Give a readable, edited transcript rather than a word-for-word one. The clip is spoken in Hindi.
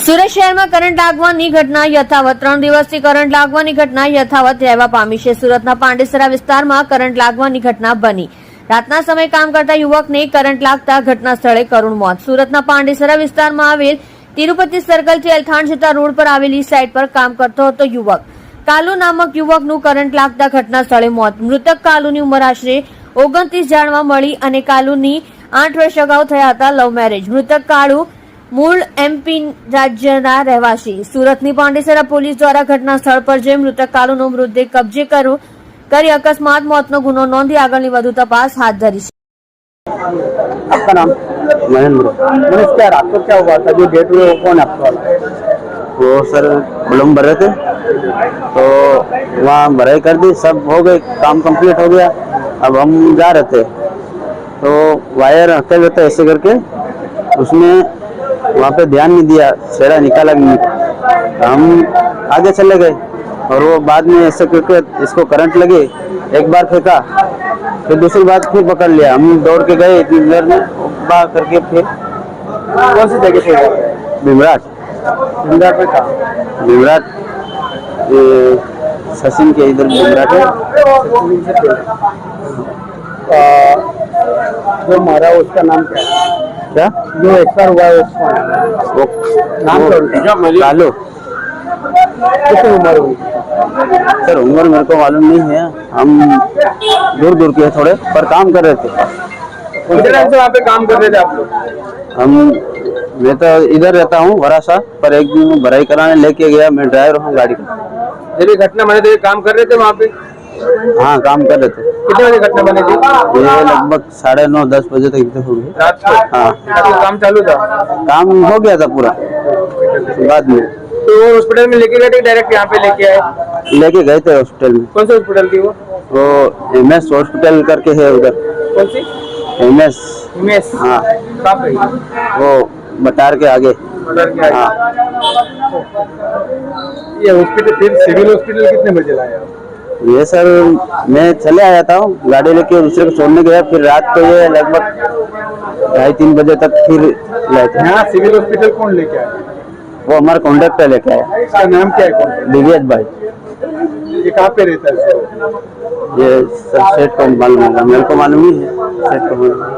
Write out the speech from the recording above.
સુરત શહેરમાં કરંટ લાગવાની ઘટના યથાવત 3 દિવસથી કરંટ લાગવાની ઘટના યથાવત રહેવા પામી છે। સુરતના પાંડેસરા વિસ્તારમાં કરંટ લાગવાની ઘટના બની। રાતના સમયે કામ કરતા યુવકને કરંટ લાગતા ઘટના સ્થળે કરુણ મોત। સુરતના પાંડેસરા વિસ્તારમાં આવેલ તિરુપતિ સર્કલથી એલથાણ જતા રોડ પર આવેલી સાઇટ પર કામ કરતો હતો યુવક કાલુ નામક યુવકનું કરંટ લાગતા ઘટના સ્થળે મોત। મૃતક કાલુની ઉંમર આશરે 29 જાણવા મળી અને કાલુની 8 વર્ષ અગાઉ થયા હતા લવ મેરેજ। મૃતક કાળુ મૂળ એમપી રાજ્યના રહેવાસી। સુરતની પાંડેસરા પોલીસ દ્વારા ઘટના સ્થળ પર જઈ મૃતક કાલુનો મૃતદેહ કબજે કરી અકસ્માત મોતનો ગુનો नोंधी આગળની વધુ તપાસ હાથ ધરી છે। आपका नाम? महेंद्र। मनीष, क्या रात को क्या हुआ था जो डेट हुए वो कौन आपका? वो सर कोलम भरे थे तो वहाँ भराई कर दी, सब हो गए, काम कंप्लीट हो गया। अब हम जा रहे थे तो वायर हटे हुए थे ऐसे करके, उसमें वहाँ पे ध्यान नहीं दिया, छेड़ा निकाला नहीं। हम आगे चले गए और वो बाद में ऐसे करके इसको करंट लगे, एक बार फेंका, फिर दूसरी बार फिर पकड़ लिया। हम दौड़ के गए इतनी देर में बा करके फिर कौन सी जगह से? भीमराट इंदिरा पे था। भीमराट ये सचिन के इधर भीमराट है। जो मारा उसका नाम क्या है? क्या जो एक्सपायर हुआ है उसका वो नाम कालू। कितनी उम्र हुई? सर उम्र मेरे को मालूम नहीं है, हम दूर दूर के थोड़े पर काम कर रहे थे। कितने टाइम से वहाँ पे काम कर रहे थे आप लोग? हम मैं तो इधर रहता हूँ वरासा, पर एक दिन भराई कराने लेके गया, मैं ड्राइवर हूँ गाड़ी का। जब ये घटना बनी थी काम कर रहे थे वहाँ पे? हाँ काम कर रहे थे। कितने बजे घटना बनी थी? ये लगभग 9:30-10 बजे तक इधर हो गए। रात को? हाँ तो काम चालू था? काम हो गया था पूरा। बाद में तो वो हॉस्पिटल में लेके गए थे डायरेक्ट यहाँ पे लेके आए? लेके गए थे हॉस्पिटल में। कौन से हॉस्पिटल थी वो? वो MS हॉस्पिटल करके है उधर। कौन सी? MS। उमेश? हाँ कहाँ पे? वो बटार के आगे। मदर के आगे। हाँ ये हॉस्पिटल फिर सिविल हॉस्पिटल कितने बजे लाए आप? ये सर मैं चले आया था, गाड़ी लेके दूसरे को छोड़ने गया, फिर रात को ये लगभग 2:30-3 बजे तक फिर लाए थे। यहाँ सिविल हॉस्पिटल कौन लेके आया? वो हमारा कॉन्ट्रैक्टर लेके आया। इसका नाम क्या है? दिव्यज भाई। ये कहाँ पे रहता है? ये सर सेठ को मालूम होगा, मेरे को मालूम नहीं है, सेठ को मालूम है।